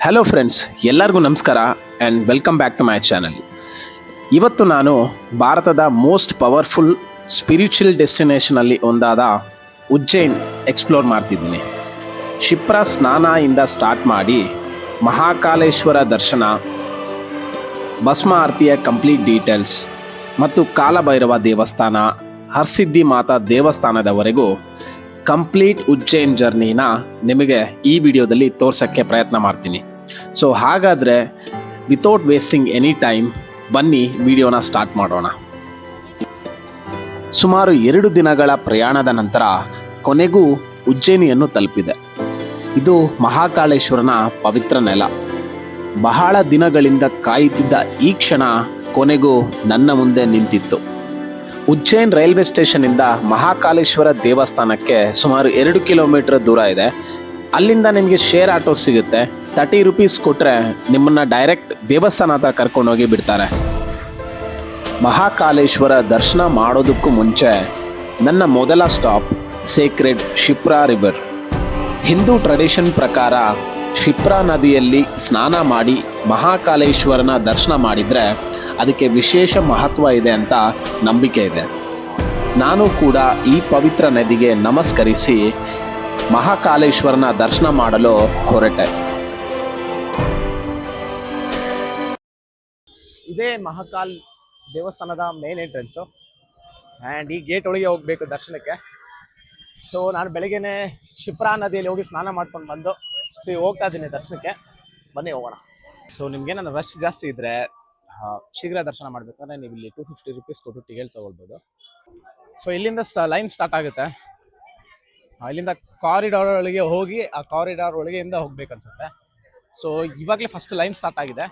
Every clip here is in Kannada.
ಹಲೋ ಫ್ರೆಂಡ್ಸ್, ಎಲ್ಲರಿಗೂ ನಮಸ್ಕಾರ and welcome back to my channel. ಇವತ್ತು ನಾನು ಭಾರತದ ಮೋಸ್ಟ್ ಪವರ್ಫುಲ್ ಸ್ಪಿರಿಚುವಲ್ ಡೆಸ್ಟಿನೇಷನಲ್ಲಿ ಒಂದಾದ ಉಜ್ಜೈನ್ ಎಕ್ಸ್ಪ್ಲೋರ್ ಮಾಡ್ತಿದ್ದೀನಿ. ಕ್ಷಿಪ್ರಾ ಸ್ನಾನ ಇಂದ ಸ್ಟಾರ್ಟ್ ಮಾಡಿ ಮಹಾಕಾಲೇಶ್ವರ ದರ್ಶನ, ಭಸ್ಮ ಆರತಿಯ ಕಂಪ್ಲೀಟ್ ಡೀಟೇಲ್ಸ್ ಮತ್ತು ಕಾಲಭೈರವ ದೇವಸ್ಥಾನ, ಹರ್ಸಿದ್ಧಿ ಮಾತಾ ದೇವಸ್ಥಾನದವರೆಗೂ ಕಂಪ್ಲೀಟ್ ಉಜ್ಜೈನ್ ಜರ್ನಿನ ನಿಮಗೆ ಈ ವಿಡಿಯೋದಲ್ಲಿ ತೋರ್ಸೋಕ್ಕೆ ಪ್ರಯತ್ನ ಮಾಡ್ತೀನಿ. ಸೊ ಹಾಗಾದರೆ ವಿತೌಟ್ ವೇಸ್ಟಿಂಗ್ ಎನಿ ಟೈಮ್ ಬನ್ನಿ ವಿಡಿಯೋನ ಸ್ಟಾರ್ಟ್ ಮಾಡೋಣ. ಸುಮಾರು 2 ದಿನಗಳ ಪ್ರಯಾಣದ ನಂತರ ಕೊನೆಗೂ ಉಜ್ಜಯಿನಿಯನ್ನು ತಲುಪಿದೆ. ಇದು ಮಹಾಕಾಳೇಶ್ವರನ ಪವಿತ್ರ ನೆಲ. ಬಹಳ ದಿನಗಳಿಂದ ಕಾಯುತ್ತಿದ್ದ ಈ ಕ್ಷಣ ಕೊನೆಗೂ ನನ್ನ ಮುಂದೆ ನಿಂತಿತ್ತು. ಉಜ್ಜೈನ್ ರೈಲ್ವೆ ಸ್ಟೇಷನ್ನಿಂದ ಮಹಾಕಾಲೇಶ್ವರ ದೇವಸ್ಥಾನಕ್ಕೆ ಸುಮಾರು 2 ಕಿಲೋಮೀಟರ್ ದೂರ ಇದೆ. ಅಲ್ಲಿಂದ ನಿಮಗೆ ಶೇರ್ ಆಟೋ ಸಿಗುತ್ತೆ. 30 ರೂಪೀಸ್ ಕೊಟ್ಟರೆ ನಿಮ್ಮನ್ನು ಡೈರೆಕ್ಟ್ ದೇವಸ್ಥಾನ ಹತ್ರ ಕರ್ಕೊಂಡೋಗಿ ಬಿಡ್ತಾರೆ. ಮಹಾಕಾಲೇಶ್ವರ ದರ್ಶನ ಮಾಡೋದಕ್ಕೂ ಮುಂಚೆ ನನ್ನ ಮೊದಲ stop sacred Kshipra river. Hindu tradition ಪ್ರಕಾರ ಕ್ಷಿಪ್ರಾ ನದಿಯಲ್ಲಿ ಸ್ನಾನ ಮಾಡಿ ಮಹಾಕಾಲೇಶ್ವರನ ದರ್ಶನ ಮಾಡಿದರೆ ಅದಕ್ಕೆ ವಿಶೇಷ ಮಹತ್ವ ಇದೆ ಅಂತ ನಂಬಿಕೆ ಇದೆ. ನಾನು ಕೂಡ ಈ ಪವಿತ್ರ ನದಿಗೆ ನಮಸ್ಕರಿಸಿ ಮಹಾಕಾಲೇಶ್ವರನ ದರ್ಶನ ಮಾಡಲು ಹೊರಟೆ. ಇದೇ ಮಹಾಕಾಲ್ ದೇವಸ್ಥಾನದ ಮೇನ್ ಎಂಟ್ರೆನ್ಸು ಆ್ಯಂಡ್ ಈ ಗೇಟ್ ಒಳಗೆ ಹೋಗಬೇಕು ದರ್ಶನಕ್ಕೆ. ಸೊ ನಾನು ಬೆಳಗ್ಗೆನೇ ಕ್ಷಿಪ್ರಾ ನದಿಯಲ್ಲಿ ಹೋಗಿ ಸ್ನಾನ ಮಾಡ್ಕೊಂಡು ಬಂದು ಹೋಗ್ತಾ ಇದ್ದೀನಿ ದರ್ಶನಕ್ಕೆ. ಬನ್ನಿ ಹೋಗೋಣ. ಸೊ ನಿಮ್ಗೇನಾದ್ರು ರಶ್ ಜಾಸ್ತಿ ಇದ್ದರೆ ಶೀಘ್ರ ದರ್ಶನ ಮಾಡಬೇಕಂದ್ರೆ ನೀವು ಇಲ್ಲಿ 250 ರೂಪೀಸ್ ಕೊಟ್ಟು ಟಿಕೆಟ್ ತೊಗೊಳ್ಬೋದು. ಸೊ ಇಲ್ಲಿಂದ ಲೈನ್ ಸ್ಟಾರ್ಟ್ ಆಗುತ್ತೆ. ಇಲ್ಲಿಂದ ಕಾರಿಡಾರ್ ಒಳಗೆ ಹೋಗಿ ಆ ಕಾರಿಡಾರ್ ಒಳಗೆಯಿಂದ ಹೋಗ್ಬೇಕನ್ಸುತ್ತೆ. ಸೊ ಇವಾಗಲೇ ಫಸ್ಟ್ ಲೈನ್ ಸ್ಟಾರ್ಟ್ ಆಗಿದೆ.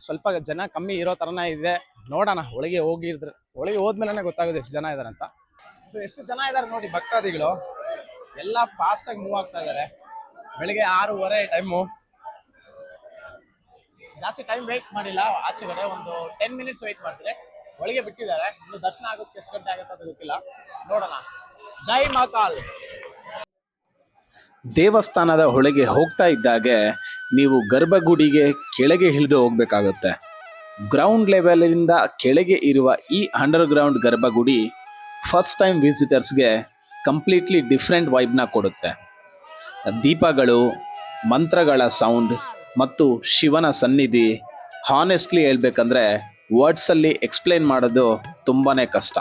ಸ್ವಲ್ಪ ಜನ ಕಮ್ಮಿ ಇರೋ ಥರನೇ ಇದೆ. ನೋಡೋಣ, ಒಳಗೆ ಹೋದ್ಮೇಲೆ ಗೊತ್ತಾಗೋದು ಎಷ್ಟು ಜನ ಇದ್ದಾರೆ ಅಂತ. ಸೊ ಎಷ್ಟು ಜನ ಇದ್ದಾರೆ ನೋಡಿ, ಭಕ್ತಾದಿಗಳು ಎಲ್ಲ ಫಾಸ್ಟಾಗಿ ಮೂವ್ ಆಗ್ತಾ ಇದ್ದಾರೆ. ಬೆಳಿಗ್ಗೆ 6:30 ಟೈಮು. ಜಾಸ್ತಿ ಟೈಮ್ ವೆಯ್ಟ್ ಮಾಡಿಲ್ಲ. ಆಚೆಗಡೆ ಒಂದು 10 ಮಿನಿಟ್ಸ್ ವೆಯ್ಟ್ ಮಾಡಿದ್ರೆ ಒಳಗೆ ಬಿಟ್ಟಿದ್ದಾರೆ. ಇನ್ನು ದರ್ಶನ ಆಗೋದಕ್ಕೆ ಎಷ್ಟು ಗಂಟೆ ಆಗುತ್ತೆ ಅದು ಗೊತ್ತಿಲ್ಲ, ನೋಡೋಣ. ಜೈ ಮಹಾಕಾಲ್. ದೇವಸ್ಥಾನದ ಒಳಗೆ ಹೋಗ್ತಾ ಇದ್ದಾಗೆ ನೀವು ಗರ್ಭಗುಡಿಗೆ ಕೆಳಗೆ ಇಳಿದು ಹೋಗ್ಬೇಕಾಗುತ್ತೆ. ಗ್ರೌಂಡ್ ಲೆವೆಲಿಂದ ಕೆಳಗೆ ಇರುವ ಈ ಅಂಡರ್ಗ್ರೌಂಡ್ ಗರ್ಭಗುಡಿ ಫಸ್ಟ್ ಟೈಮ್ ವಿಸಿಟರ್ಸ್ಗೆ ಕಂಪ್ಲೀಟ್ಲಿ ಡಿಫ್ರೆಂಟ್ ವೈಬ್ನ ಕೊಡುತ್ತೆ. ದೀಪಗಳು, ಮಂತ್ರಗಳ ಸೌಂಡ್ ಮತ್ತು ಶಿವನ ಸನ್ನಿಧಿ, ಹಾನೆಸ್ಟ್ಲಿ ಹೇಳ್ಬೇಕಂದ್ರೆ ವರ್ಡ್ಸಲ್ಲಿ ಎಕ್ಸ್ಪ್ಲೇನ್ ಮಾಡೋದು ತುಂಬಾ ಕಷ್ಟ.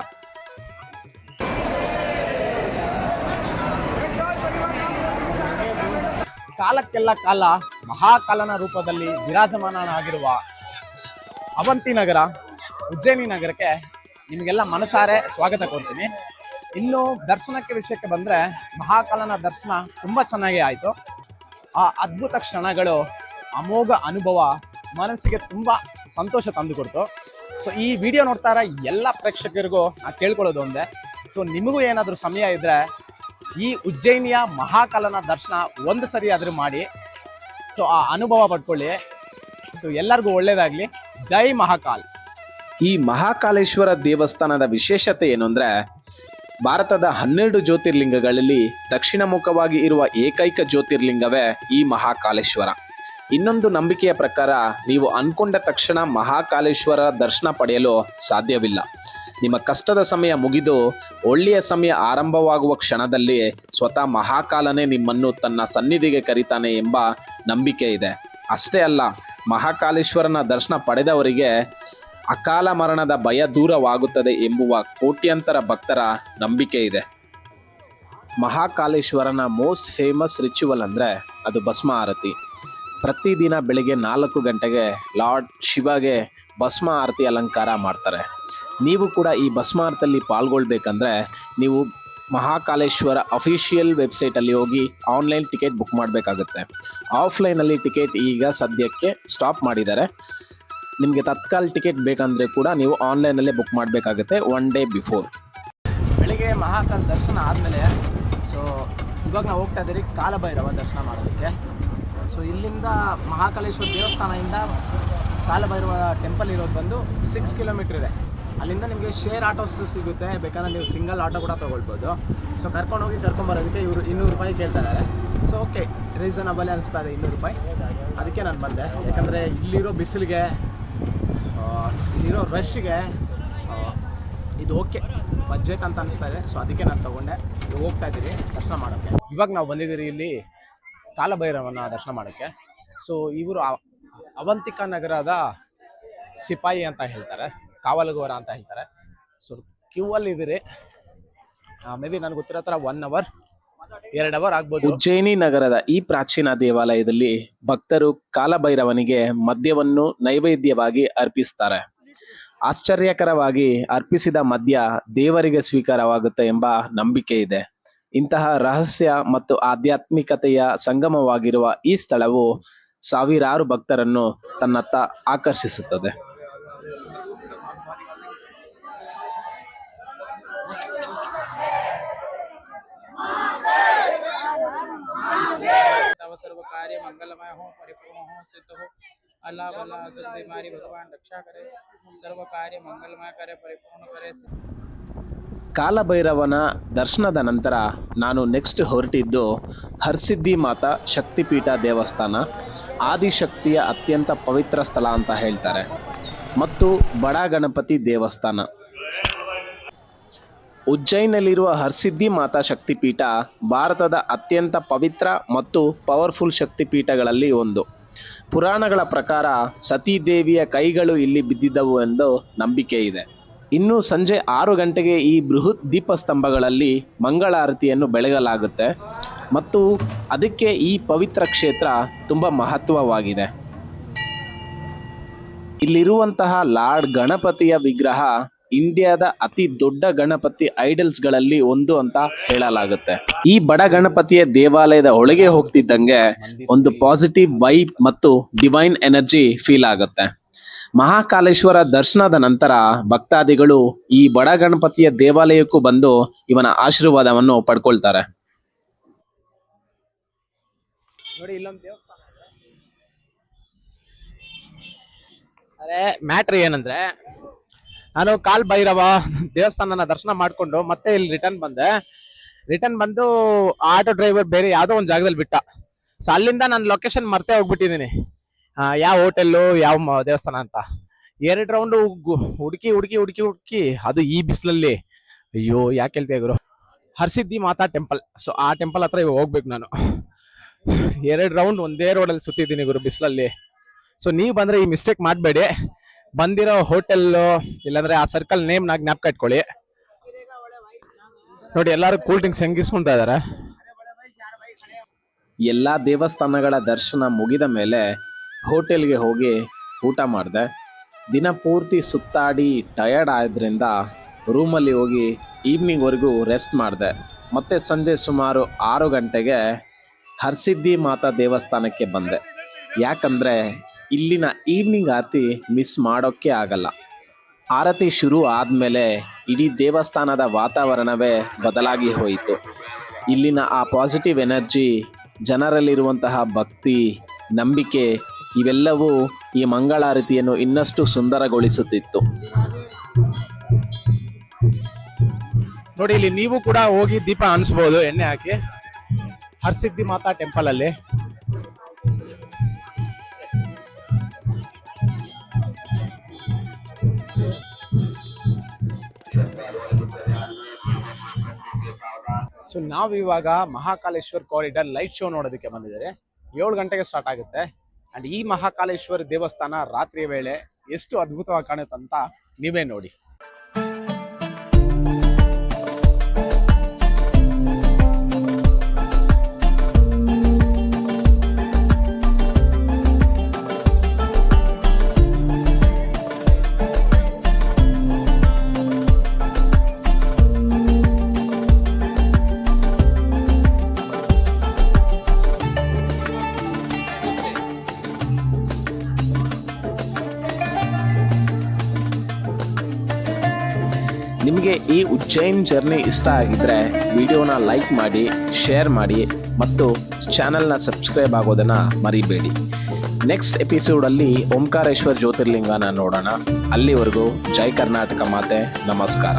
ಕಾಲಕ್ಕೆಲ್ಲ ಕಾಲ ಮಹಾಕಾಲನ ರೂಪದಲ್ಲಿ ವಿರಾಜಮಾನನಾಗಿರುವ ಅವಂತಿ ನಗರ, ಉಜ್ಜಯಿನಿ ನಗರಕ್ಕೆ ನಿಮಗೆಲ್ಲ ಮನಸಾರೆ ಸ್ವಾಗತ ಕೋರ್ತೀನಿ. ಇನ್ನು ದರ್ಶನಕ್ಕೆ ವಿಷಯಕ್ಕೆ ಬಂದರೆ ಮಹಾಕಾಲನ ದರ್ಶನ ತುಂಬ ಚೆನ್ನಾಗಿ ಆಯಿತು. ಆ ಅದ್ಭುತ ಕ್ಷಣಗಳು, ಅಮೋಘ ಅನುಭವ ಮನಸ್ಸಿಗೆ ತುಂಬ ಸಂತೋಷ ತಂದುಕೊಡ್ತು. ಸೊ ಈ ವಿಡಿಯೋ ನೋಡ್ತಾ ಇರೋ ಎಲ್ಲ ಪ್ರೇಕ್ಷಕರಿಗೂ ನಾನು ಕೇಳ್ಕೊಳ್ಳೋದು ಒಂದೇ, ಸೊ ನಿಮಗೂ ಏನಾದರೂ ಸಮಯ ಇದ್ದರೆ ಈ ಉಜ್ಜಯಿನಿಯ ಮಹಾಕಾಲನ ದರ್ಶನ ಒಂದು ಸರಿ ಆದರೂ ಮಾಡಿ. ಸೊ ಆ ಅನುಭವ ಪಡ್ಕೊಳ್ಳಿ. ಸೊ ಎಲ್ಲರಿಗೂ ಒಳ್ಳೆಯದಾಗಲಿ. ಜೈ ಮಹಾಕಾಲ್. ಈ ಮಹಾಕಾಲೇಶ್ವರ ದೇವಸ್ಥಾನದ ವಿಶೇಷತೆ ಏನು ಅಂದರೆ, ಭಾರತದ 12 ಜ್ಯೋತಿರ್ಲಿಂಗಗಳಲ್ಲಿ ದಕ್ಷಿಣ ಮುಖವಾಗಿ ಇರುವ ಏಕೈಕ ಜ್ಯೋತಿರ್ಲಿಂಗವೇ ಈ ಮಹಾಕಾಲೇಶ್ವರ. ಇನ್ನೊಂದು ನಂಬಿಕೆಯ ಪ್ರಕಾರ ನೀವು ಅನ್ಕೊಂಡ ತಕ್ಷಣ ಮಹಾಕಾಲೇಶ್ವರ ದರ್ಶನ ಪಡೆಯಲು ಸಾಧ್ಯವಿಲ್ಲ. ನಿಮ್ಮ ಕಷ್ಟದ ಸಮಯ ಮುಗಿದು ಒಳ್ಳೆಯ ಸಮಯ ಆರಂಭವಾಗುವ ಕ್ಷಣದಲ್ಲಿ ಸ್ವತಃ ಮಹಾಕಾಲನೇ ನಿಮ್ಮನ್ನು ತನ್ನ ಸನ್ನಿಧಿಗೆ ಕರೀತಾನೆ ಎಂಬ ನಂಬಿಕೆ ಇದೆ. ಅಷ್ಟೇ ಅಲ್ಲ, ಮಹಾಕಾಲೇಶ್ವರನ ದರ್ಶನ ಪಡೆದವರಿಗೆ ಅಕಾಲ ಮರಣದ ಭಯ ದೂರವಾಗುತ್ತದೆ ಎಂಬುವ ಕೋಟ್ಯಂತರ ಭಕ್ತರ ನಂಬಿಕೆ ಇದೆ. ಮಹಾಕಾಲೇಶ್ವರನ ಮೋಸ್ಟ್ ಫೇಮಸ್ ರಿಚುವಲ್ ಅಂದರೆ ಅದು ಭಸ್ಮ ಆರತಿ. ಪ್ರತಿದಿನ ಬೆಳಿಗ್ಗೆ 4 ಗಂಟೆಗೆ ಲಾರ್ಡ್ ಶಿವಗೆ ಭಸ್ಮ ಆರತಿ ಅಲಂಕಾರ ಮಾಡ್ತಾರೆ. ನೀವು ಕೂಡ ಈ ಭಸ್ಮ ಆರತಿಯಲ್ಲಿ ಪಾಲ್ಗೊಳ್ಬೇಕಂದ್ರೆ ನೀವು ಮಹಾಕಾಲೇಶ್ವರ ಅಫಿಷಿಯಲ್ ವೆಬ್ಸೈಟಲ್ಲಿ ಹೋಗಿ ಆನ್ಲೈನ್ ಟಿಕೆಟ್ ಬುಕ್ ಮಾಡಬೇಕಾಗುತ್ತೆ. ಆಫ್ಲೈನಲ್ಲಿ ಟಿಕೆಟ್ ಈಗ ಸದ್ಯಕ್ಕೆ ಸ್ಟಾಪ್ ಮಾಡಿದ್ದಾರೆ. ನಿಮಗೆ ತತ್ಕಾಲ್ ಟಿಕೆಟ್ ಬೇಕಂದರೆ ಕೂಡ ನೀವು ಆನ್ಲೈನಲ್ಲೇ ಬುಕ್ ಮಾಡಬೇಕಾಗುತ್ತೆ 1 ಡೇ ಬಿಫೋರ್. ಬೆಳಿಗ್ಗೆ ಮಹಾಕಾಲ್ ದರ್ಶನ ಆದಮೇಲೆ ಸೊ ಇವಾಗ ನಾವು ಹೋಗ್ತಾ ಇದ್ದೀರಿ ಕಾಲಭೈರವ ದರ್ಶನ ಮಾಡೋದಕ್ಕೆ. ಸೊ ಇಲ್ಲಿಂದ ಮಹಾಕಾಲೇಶ್ವರ ದೇವಸ್ಥಾನದಿಂದ ಕಾಲಭೈರವ ಟೆಂಪಲ್ ಇರೋದು ಬಂದು 6 ಕಿಲೋಮೀಟ್ರ್ ಇದೆ. ಅಲ್ಲಿಂದ ನಿಮಗೆ ಶೇರ್ ಆಟೋಸ್ ಸಿಗುತ್ತೆ, ಬೇಕಾದ್ರೆ ನೀವು ಸಿಂಗಲ್ ಆಟೋ ಕೂಡ ತೊಗೊಳ್ಬೋದು. ಸೊ ಕರ್ಕೊಂಡೋಗಿ ಕರ್ಕೊಂಬರೋದಕ್ಕೆ ಇವರು 200 ರೂಪಾಯಿ ಕೇಳ್ತಾ ಇದ್ದಾರೆ. ಸೊ ಓಕೆ, ರೀಸನಬಲ್ ಅನಿಸ್ತಾ ಇದೆ 200 ರೂಪಾಯಿ. ಅದಕ್ಕೆ ನಾನು ಬಂದೆ. ಯಾಕಂದರೆ ಇಲ್ಲಿರೋ ಬಿಸಿಲಿಗೆ ಇಲ್ಲಿರೋ ರಶ್ಗೆ ಇದು ಓಕೆ ಬಜೆಟ್ ಅಂತ ಅನಿಸ್ತಾ ಇದೆ. ಸೊ ಅದಕ್ಕೆ ನಾನು ತೊಗೊಂಡೆ. ಹೋಗ್ತಾ ಇದ್ದೀವಿ ದರ್ಶನ ಮಾಡೋಕ್ಕೆ. ಇವಾಗ ನಾವು ಬಂದಿದ್ದೀರಿ ಇಲ್ಲಿ ಕಾಲಭೈರವನ ದರ್ಶನ ಮಾಡೋಕ್ಕೆ. ಸೊ ಇವರು ಅವಂತಿಕಾ ನಗರದ ಸಿಪಾಯಿ ಅಂತ ಹೇಳ್ತಾರೆ, ಕಾವಲುಗಾರ ಅಂತ ಹೇಳ್ತಾರೆ. ಸೊ ಕ್ಯೂ ಅಲ್ಲಿ ಇದ್ದೀರಿ. ಮೇ ಬಿ ನನಗೆ ಗೊತ್ತಿರೋ ಥರ 1 ಅವರ್ 2 ಅವರ್ ಆಗ್ಬೋದು. ಉಜ್ಜಯಿನಿ ನಗರದ ಈ ಪ್ರಾಚೀನ ದೇವಾಲಯದಲ್ಲಿ ಭಕ್ತರು ಕಾಲಭೈರವನಿಗೆ ಮದ್ಯವನ್ನು ನೈವೇದ್ಯವಾಗಿ ಅರ್ಪಿಸ್ತಾರೆ. ಆಶ್ಚರ್ಯಕರವಾಗಿ ಅರ್ಪಿಸಿದ ಮದ್ಯ ದೇವರಿಗೆ ಸ್ವೀಕಾರವಾಗುತ್ತೆ ಎಂಬ ನಂಬಿಕೆ ಇದೆ. ಇಂತಹ ರಹಸ್ಯ ಮತ್ತು ಆಧ್ಯಾತ್ಮಿಕತೆಯ ಸಂಗಮವಾಗಿರುವ ಈ ಸ್ಥಳವು ಸಾವಿರಾರು ಭಕ್ತರನ್ನು ತನ್ನತ್ತ ಆಕರ್ಷಿಸುತ್ತದೆ. सर्व कार्य मंगलमय हो, परिपूर्ण हो, सिद्ध हो। अल्लाह भला दुख बीमारी भगवान रक्षा करे, सर्व कार्य मंगलमय करे, परिपूर्ण करे। ಕಾಲಭೈರವನ ದರ್ಶನದ ನಂತರ ನಾನು ನೆಕ್ಸ್ಟ್ ಹೊರಟಿದ್ದು ಹರ್ಸಿದ್ಧಿ ಮಾತಾ ಶಕ್ತಿಪೀಠ ದೇವಸ್ಥಾನ. ಆದಿಶಕ್ತಿಯ ಅತ್ಯಂತ ಪವಿತ್ರ ಸ್ಥಳ ಅಂತ ಹೇಳ್ತಾರೆ. ಮತ್ತು ಬಡ ಗಣಪತಿ ದೇವಸ್ಥಾನ. ಉಜ್ಜಯಿನಲ್ಲಿರುವ ಹರ್ಸಿದ್ಧಿ ಮಾತಾ ಶಕ್ತಿಪೀಠ ಭಾರತದ ಅತ್ಯಂತ ಪವಿತ್ರ ಮತ್ತು ಪವರ್ಫುಲ್ ಶಕ್ತಿಪೀಠಗಳಲ್ಲಿ ಒಂದು. ಪುರಾಣಗಳ ಪ್ರಕಾರ ಸತೀದೇವಿಯ ಕೈಗಳು ಇಲ್ಲಿ ಬಿದ್ದಿದ್ದವು ಎಂದು ನಂಬಿಕೆ ಇದೆ. ಇನ್ನು ಸಂಜೆ 6 ಗಂಟೆಗೆ ಈ ಬೃಹತ್ ದೀಪಸ್ತಂಭಗಳಲ್ಲಿ ಮಂಗಳಾರತಿಯನ್ನು ಬೆಳಗಲಾಗುತ್ತೆ ಮತ್ತು ಅದಕ್ಕೆ ಈ ಪವಿತ್ರ ಕ್ಷೇತ್ರ ತುಂಬ ಮಹತ್ವವಾಗಿದೆ. ಇಲ್ಲಿರುವಂತಹ ಲಾರ್ಡ್ ಗಣಪತಿಯ ವಿಗ್ರಹ ಇಂಡಿಯಾದ ಅತಿ ದೊಡ್ಡ ಗಣಪತಿ ಐಡಲ್ಸ್ಗಳಲ್ಲಿ ಒಂದು ಅಂತ ಹೇಳಲಾಗುತ್ತೆ. ಈ ಬಡ ಗಣಪತಿಯ ದೇವಾಲಯದ ಒಳಗೆ ಹೋಗ್ತಿದ್ದಂಗೆ ಒಂದು ಪಾಸಿಟಿವ್ ವೈಬ್ ಮತ್ತು ಡಿವೈನ್ ಎನರ್ಜಿ ಫೀಲ್ ಆಗುತ್ತೆ. ಮಹಾಕಾಲೇಶ್ವರ ದರ್ಶನದ ನಂತರ ಭಕ್ತಾದಿಗಳು ಈ ಬಡ ಗಣಪತಿಯ ದೇವಾಲಯಕ್ಕೂ ಬಂದು ಇವನ ಆಶೀರ್ವಾದವನ್ನು ಪಡ್ಕೊಳ್ತಾರೆ. ನೋಡಿ ಇಲ್ಲೊಂದು ದೇವಸ್ಥಾನ ಇದೆ. ಅದೇ ಮ್ಯಾಟ್ರ್ ಏನಂದ್ರೆ, ನಾನು ಕಾಲ್ ಭೈರವ ದೇವಸ್ಥಾನನ ದರ್ಶನ ಮಾಡ್ಕೊಂಡು ಮತ್ತೆ ಇಲ್ಲಿ ರಿಟರ್ನ್ ಬಂದು ಆಟೋ ಡ್ರೈವರ್ ಬೇರೆ ಯಾವುದೋ ಒಂದು ಜಾಗದಲ್ಲಿ ಬಿಟ್ಟ. ಸೊ ಅಲ್ಲಿಂದ ನಾನು ಲೊಕೇಶನ್ ಮರ್ತೇ ಹೋಗ್ಬಿಟ್ಟಿದ್ದೀನಿ, ಯಾವ ಹೋಟೆಲ್ಲು ಯಾವ ದೇವಸ್ಥಾನ ಅಂತ. 2 ರೌಂಡ್ ಹುಡುಕಿ ಅದು ಈ ಬಿಸಿಲಲ್ಲಿ. ಅಯ್ಯೋ ಯಾಕೆ ಹೇಳ್ತೀಯ ಗುರು. ಹರ್ಸಿದ್ಧಿ ಮಾತಾ ಟೆಂಪಲ್. ಸೊ ಆ ಟೆಂಪಲ್ ಹತ್ರ ಇವಾಗ ಹೋಗ್ಬೇಕು ನಾನು. 2 ರೌಂಡ್ ಒಂದೇ ರೋಡಲ್ಲಿ ಸುತ್ತಿದ್ದೀನಿ ಗುರು ಬಿಸಿಲಲ್ಲಿ. ಸೊ ನೀವು ಬಂದ್ರೆ ಈ ಮಿಸ್ಟೇಕ್ ಮಾಡಬೇಡಿ. ಬಂದಿರೋ ಹೋಟೆಲ್ಲು ಇಲ್ಲಾಂದ್ರೆ ಆ ಸರ್ಕಲ್ ನೇಮ್ ನಾಗ ಜ್ಞಾಪಕ ಇಟ್ಕೊಳ್ಳಿ. ನೋಡಿ ಎಲ್ಲರೂ ಕೂಲ್ ಡ್ರಿಂಕ್ಸ್ ಹೆಂಗಿಸ್ಕೊಂತಾ ಇದಾರೆ. ಎಲ್ಲ ದೇವಸ್ಥಾನಗಳ ದರ್ಶನ ಮುಗಿದ ಮೇಲೆ ಹೋಟೆಲ್ಗೆ ಹೋಗಿ ಊಟ ಮಾಡಿದೆ. ದಿನ ಪೂರ್ತಿ ಸುತ್ತಾಡಿ ಟಯರ್ಡ್ ಆದ್ರಿಂದ ರೂಮಲ್ಲಿ ಹೋಗಿ ಈವ್ನಿಂಗ್ವರೆಗೂ ರೆಸ್ಟ್ ಮಾಡಿದೆ. ಮತ್ತೆ ಸಂಜೆ ಸುಮಾರು 6 ಗಂಟೆಗೆ ಹರ್ಸಿದ್ಧಿ ಮಾತಾ ದೇವಸ್ಥಾನಕ್ಕೆ ಬಂದೆ. ಯಾಕಂದರೆ ಇಲ್ಲಿನ ಈವ್ನಿಂಗ್ ಆರತಿ ಮಿಸ್ ಮಾಡೋಕ್ಕೆ ಆಗಲ್ಲ. ಆರತಿ ಶುರು ಆದಮೇಲೆ ಇಡೀ ದೇವಸ್ಥಾನದ ವಾತಾವರಣವೇ ಬದಲಾಗಿ ಹೋಯಿತು. ಇಲ್ಲಿನ ಆ ಪಾಸಿಟಿವ್ ಎನರ್ಜಿ, ಜನರಲ್ಲಿರುವಂತಹ ಭಕ್ತಿ, ನಂಬಿಕೆ ಇವೆಲ್ಲವೂ ಈ ಮಂಗಳಾರತಿಯನ್ನು ಇನ್ನಷ್ಟು ಸುಂದರಗೊಳಿಸುತ್ತಿತ್ತು. ನೋಡಿ ಇಲ್ಲಿ ನೀವು ಕೂಡ ಹೋಗಿ ದೀಪ ಅನ್ಸ್ಬೋದು ಎಣ್ಣೆ ಹಾಕಿ ಹರ್ಸಿದ್ಧಿ ಮಾತಾ ಟೆಂಪಲ್ ಅಲ್ಲಿ. ಸೊ ನಾವು ಇವಾಗ ಮಹಾಕಾಲೇಶ್ವರ್ ಕಾರಿಡಾರ್ ಲೈಟ್ ಶೋ ನೋಡೋದಕ್ಕೆ ಬಂದಿದ್ದಾರೆ. 7 ಗಂಟೆಗೆ ಸ್ಟಾರ್ಟ್ ಆಗುತ್ತೆ. ಅಂಡ್ ಈ ಮಹಾಕಾಲೇಶ್ವರ ದೇವಸ್ಥಾನ ರಾತ್ರಿಯ ವೇಳೆ ಎಷ್ಟು ಅದ್ಭುತವಾಗಿ ಕಾಣುತ್ತಂತ ನೀವೇ ನೋಡಿ. ನಿಮಗೆ ಈ ಉಜ್ಜೈನ್ ಜರ್ನಿ ಇಷ್ಟ ಆಗಿದ್ರೆ ವಿಡಿಯೋನ ಲೈಕ್ ಮಾಡಿ, ಶೇರ್ ಮಾಡಿ ಮತ್ತು ಚಾನಲ್ನ ಸಬ್ಸ್ಕ್ರೈಬ್ ಆಗೋದನ್ನು ಮರಿಬೇಡಿ. ನೆಕ್ಸ್ಟ್ ಎಪಿಸೋಡಲ್ಲಿ ಓಂಕಾರೇಶ್ವರ್ ಜ್ಯೋತಿರ್ಲಿಂಗನ ನೋಡೋಣ. ಅಲ್ಲಿವರೆಗೂ ಜೈ ಕರ್ನಾಟಕ ಮಾತೆ, ನಮಸ್ಕಾರ.